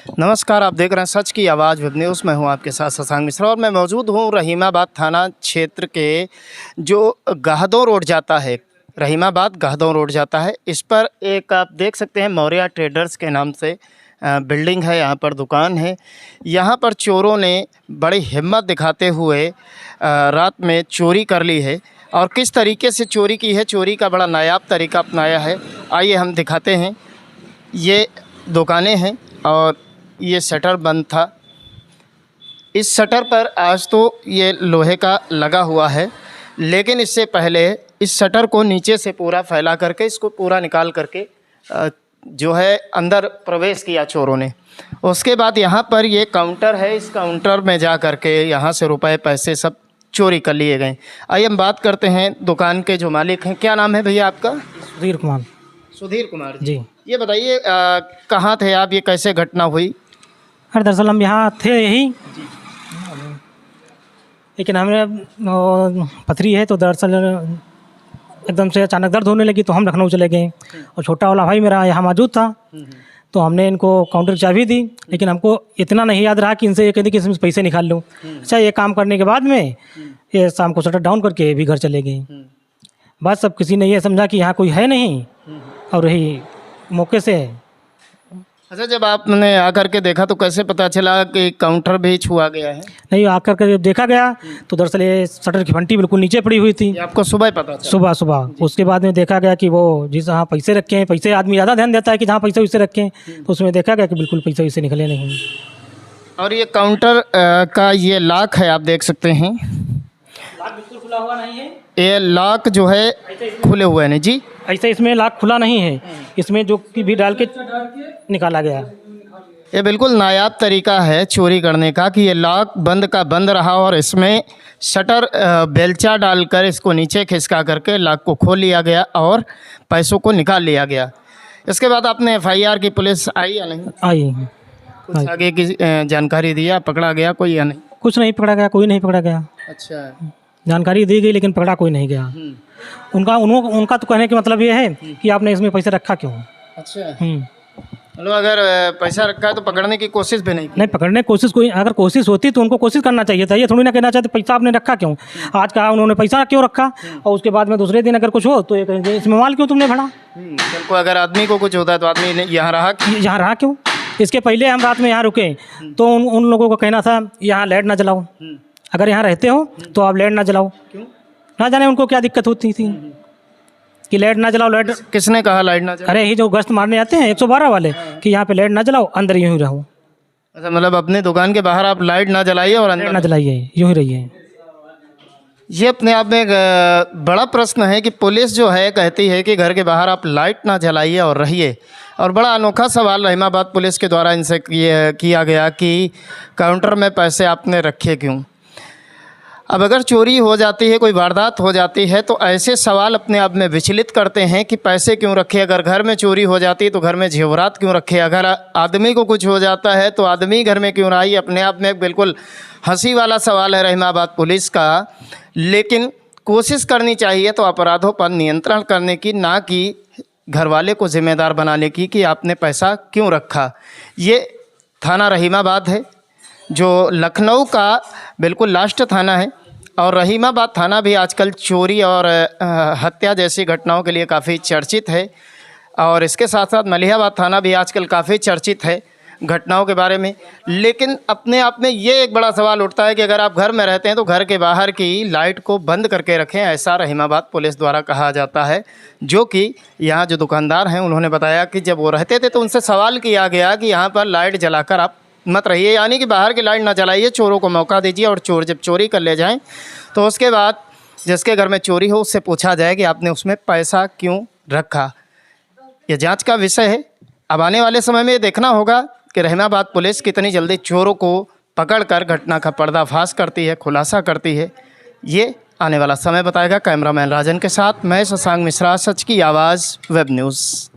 नमस्कार, आप देख रहे हैं सच की आवाज़ वेब न्यूज़। मैं हूं आपके साथ शशांक मिश्रा और मैं मौजूद हूं रहीमाबाद थाना क्षेत्र के जो गाहदों रोड जाता है, रहीमाबाद गाहदों रोड जाता है। इस पर एक आप देख सकते हैं मौर्या ट्रेडर्स के नाम से बिल्डिंग है, यहाँ पर दुकान है। यहाँ पर चोरों ने बड़ी हिम्मत दिखाते हुए रात में चोरी कर ली है और किस तरीके से चोरी की है, चोरी का बड़ा नायाब तरीका अपनाया है। आइए हम दिखाते हैं। ये दुकानें हैं और ये शटर बंद था। इस शटर पर आज तो ये लोहे का लगा हुआ है, लेकिन इससे पहले इस शटर को नीचे से पूरा फैला करके इसको पूरा निकाल करके जो है अंदर प्रवेश किया चोरों ने। उसके बाद यहाँ पर ये काउंटर है, इस काउंटर में जा करके यहाँ से रुपए पैसे सब चोरी कर लिए गए। आइए हम बात करते हैं दुकान के जो मालिक हैं। क्या नाम है भैया आपका? सुधीर कुमार। सुधीर कुमार जी। ये बताइए कहाँ थे आप, ये कैसे घटना हुई? अरे दरअसल हम यहाँ थे यही, लेकिन हमने पथरी है तो दरअसल एकदम से अचानक दर्द होने लगी तो हम लखनऊ चले गए और छोटा वाला भाई मेरा यहाँ मौजूद था तो हमने इनको काउंटर की चाबी दी, लेकिन हमको इतना नहीं याद रहा कि इनसे ये कहती कि इसमें पैसे निकाल लूँ। अच्छा, ये काम करने के बाद में ये शाम को शटर डाउन करके ये भी घर चले गए। बस सब किसी ने ये समझा कि यहाँ कोई है नहीं और यही मौके से। अच्छा, जब आपने आकर के देखा तो कैसे पता चला कि काउंटर भी छुआ गया है? नहीं, आकर कर जब देखा गया तो दरअसल ये शटर की फंटी बिल्कुल नीचे पड़ी हुई थी। ये आपको सुबह पता चला? सुबह सुबह। उसके बाद में देखा गया कि वो जिस जहाँ पैसे रखे हैं, पैसे आदमी ज़्यादा ध्यान देता है कि जहाँ पैसे वैसे रखे हैं, तो उसमें देखा गया कि बिल्कुल पैसे वैसे निकले नहीं। और ये काउंटर का ये लॉक है, आप देख सकते हैं। लॉक बिल्कुल खुला हुआ नहीं है। ये लॉक जो है खुले हुए हैं जी। ऐसे इसमें लॉक खुला नहीं है, इसमें जो कि भी डाल के निकाला गया। ये बिल्कुल नायाब तरीका है चोरी करने का कि ये लॉक बंद का बंद रहा और इसमें शटर बेलचा डालकर इसको नीचे खिसका करके लॉक को खोल लिया गया और पैसों को निकाल लिया गया। इसके बाद आपने FIR की, पुलिस आई या नहीं? आई। कुछ आगे की जानकारी दिया, पकड़ा गया कोई या नहीं? कुछ नहीं पकड़ा गया, कोई नहीं पकड़ा गया। अच्छा, जानकारी दी गई लेकिन पकड़ा कोई नहीं गया। उनका तो कहने का मतलब ये है कि आपने इसमें पैसे रखा क्यों। अच्छा, मतलब अगर पैसा रखा है तो पकड़ने की कोशिश भी नहीं की? नहीं, पकड़ने की कोशिश, कोई अगर कोशिश होती तो उनको कोशिश करना चाहिए था। ये थोड़ी ना कहना चाहते पैसा आपने रखा क्यों। आज कहा उन्होंने पैसा क्यों रखा और उसके बाद में दूसरे दिन अगर कुछ हो तो ये कहेंगे इसमें माल क्यों तुमने भरा। कल को अगर आदमी को कुछ होता है तो आदमी यहाँ रहा क्यों। इसके पहले हम रात में यहाँ रुके तो उन लोगों को कहना था यहाँ लाइट ना जलाओ, अगर यहाँ रहते हो तो आप लाइट ना जलाओ। क्यों? ना जाने उनको क्या दिक्कत होती थी कि लाइट ना जलाओ। लाइट किसने कहा लाइट ना जलाओ? अरे ये जो गश्त मारने आते हैं 112 वाले कि यहाँ पे लाइट ना जलाओ, अंदर यूं ही रहो। अच्छा, मतलब अपने दुकान के बाहर आप लाइट ना जलाइए और अंदर ना जलाइए, यूं ही रहिए। ये अपने आप में एक बड़ा प्रश्न है कि पुलिस जो है कहती है कि घर के बाहर आप लाइट ना जलाइए और रहिए, और बड़ा अनोखा सवाल रहीमाबाद पुलिस के द्वारा इनसे किया गया कि काउंटर में पैसे आपने रखे क्यों। अब अगर चोरी हो जाती है, कोई वारदात हो जाती है तो ऐसे सवाल अपने आप में विचलित करते हैं कि पैसे क्यों रखे। अगर घर में चोरी हो जाती है तो घर में जेवरात क्यों रखे। अगर आदमी को कुछ हो जाता है तो आदमी घर में क्यों रहा। ये अपने आप में एक बिल्कुल हंसी वाला सवाल है रहीमाबाद पुलिस का। लेकिन कोशिश करनी चाहिए तो अपराधों पर नियंत्रण करने की, ना कि घर वाले को जिम्मेदार बनाने की कि आपने पैसा क्यों रखा। ये थाना रहीमाबाद है जो लखनऊ का बिल्कुल लास्ट थाना है, और रहीमाबाद थाना भी आजकल चोरी और हत्या जैसी घटनाओं के लिए काफ़ी चर्चित है। और इसके साथ साथ मलिहाबाद थाना भी आजकल काफ़ी चर्चित है घटनाओं के बारे में। लेकिन अपने आप में ये एक बड़ा सवाल उठता है कि अगर आप घर में रहते हैं तो घर के बाहर की लाइट को बंद करके रखें, ऐसा रहीमाबाद पुलिस द्वारा कहा जाता है। जो कि यहाँ जो दुकानदार हैं उन्होंने बताया कि जब वो रहते थे तो उनसे सवाल किया गया कि यहाँ पर लाइट जलाकर आप मत रहिए, यानी कि बाहर की लाइट ना जलाइए, चोरों को मौका दीजिए और चोर जब चोरी कर ले जाएं तो उसके बाद जिसके घर में चोरी हो उससे पूछा जाए कि आपने उसमें पैसा क्यों रखा। यह जांच का विषय है। अब आने वाले समय में ये देखना होगा कि रहीमाबाद पुलिस कितनी जल्दी चोरों को पकड़कर घटना का पर्दाफाश करती है, खुलासा करती है। ये आने वाला समय बताएगा। कैमरामैन राजन के साथ मैं शशांक मिश्रा, सच की आवाज़ वेब न्यूज़।